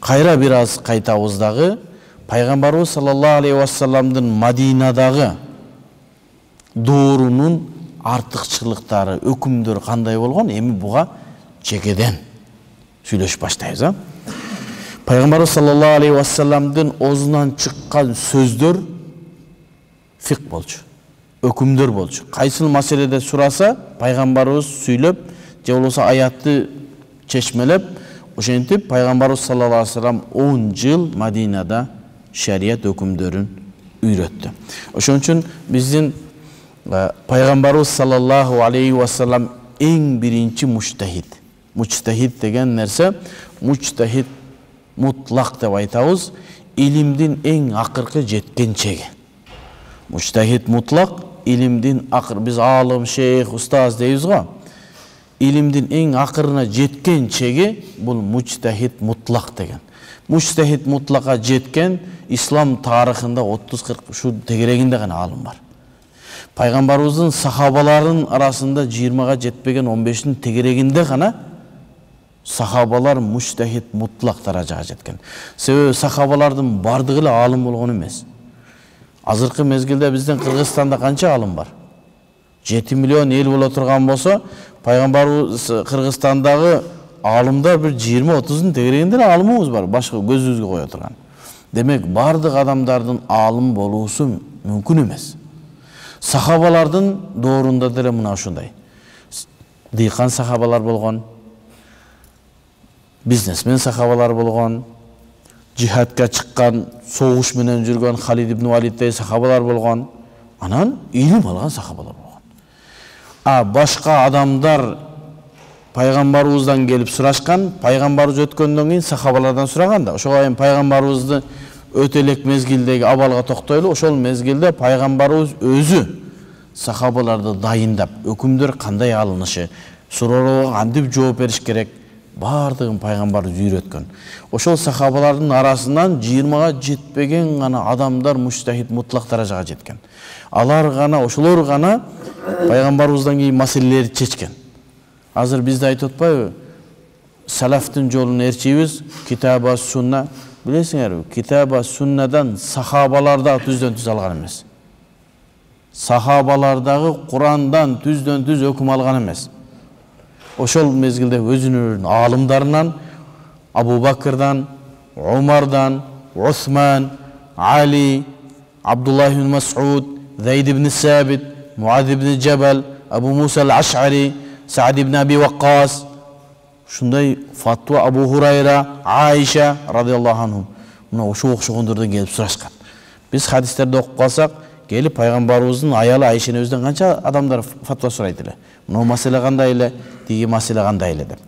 кайра бир аз кайтабыз дагы. Пайгамбарыбыз саллаллаху алейхи вассаламдын Мадинадагы доорунун артыкчылыктары, өкүмдөр кандай болгон? Эми буга жекеден сүйлөшүп баштайбыз, а? Пайгамбарыбыз саллаллаху алейхи вассаламдын оозунан чыккан сөздөр фик болчу, өкүмдөр болчу. Кайсыл маселеде сураса, пайгамбарыбыз сүйлөп, же болбосо аятты чечмелеп, ошентип пайгамбарыбыз саллаллаху алейхи вассалам 10 жыл Мадинада шарият өкүмдөрүн үйрөттү. Ошон үчүн биздин пайгамбарыбыз саллаллаху алейхи вассалам эң биринчи муджтахид. Муджтахид деген нерсе, муджтахид мутлак деп айтабыз, илимдин эң акыркы жеткен чеги. Муджтахид мутлак, илимдин акыр, биз алым, шейх, устаз дейбиз го. Илимдин эң акырына жеткен чеги бул муджтахид мутлак деген. Муджтахид мутлакка жеткен ислам тарыхында 30-40 ушу тегерегинде гана алым бар. Пайгамбарыбыздын сахабаларынын арасында 20-га жетпеген 15-тин тегерегинде гана сахабалар муджтахид мутлак даражага жеткен. Себеби сахабалардын бардыгы эле алым болгон эмес. Азыркы мезгилде биздин Кыргызстанда канча алым бар? 7 миллион эл боло турган болсо, пайгамбарыбыз Кыргызстандагы алымдар бир 20-30-дун тегерегинде алымыбыз бар, башка көзүбүзгө кое турган. Демек, бардык адамдардын алым болуусу мүмкүн эмес. Сахабалардын доорунда деле мына ушундай. Дыйкан сахабалар болгон, бизнесмен сахабалар болгон, жихадка чыккан, согуш менен жүргөн Халид ибн Валиддей сахабалар болгон, анан илим алган сахабалар болгон. Башка адамдар пайгамбарыбыздан келип сурашкан, пайгамбарыбыз өткөндөн кийин сахабалардан сураган да. Ошого эми пайгамбарыбызды өтө элек мезгилдеги абалга токтойлу. Ошол мезгилде пайгамбарыбыз өзү сахабаларды дайындап, өкүмдөр кандай алынышы, суроого кантип жооп бериш керек, бардыгын пайгамбарыбыз үйрөткөн. Ошол сахабалардын арасынан 20-га жетпеген гана адамдар муджтахид мутлак даражага жеткен. Алар гана, ошолор гана пайгамбарыбыздан кийин маселелерди чечкен. Азыр бизде айтып атпайбы? Салафтын жолун ээрчийбиз, китаба сунна. Билесиңерби, китаба суннадан сахабаларда түздөн-түз алган эмес. Сахабалардагы Курандан түздөн-түз өкүм алган эмес. Ошол мезгилде өзүнүн алымдарынан, Абу Бакырдан, Умардан, Усман, Али, Абдуллах ибн Мас'уд, Зайд ибн Сабит, Муаз ибн Джабал, Абу Муса ал-Аш'ари, Саад ибн Аби Ваккас, шундай фатва Абу Хурайра, Айша радиаллаху анхум. Мына ошо окшогондордон келип сурашкан. Биз хадистерди окуп калсак, келип пайгамбарыбыздын аялы Айшенебизден канча адамдар фатва сурайт эле. Мына маселе кандай эле, тиги маселе кандай эле деп.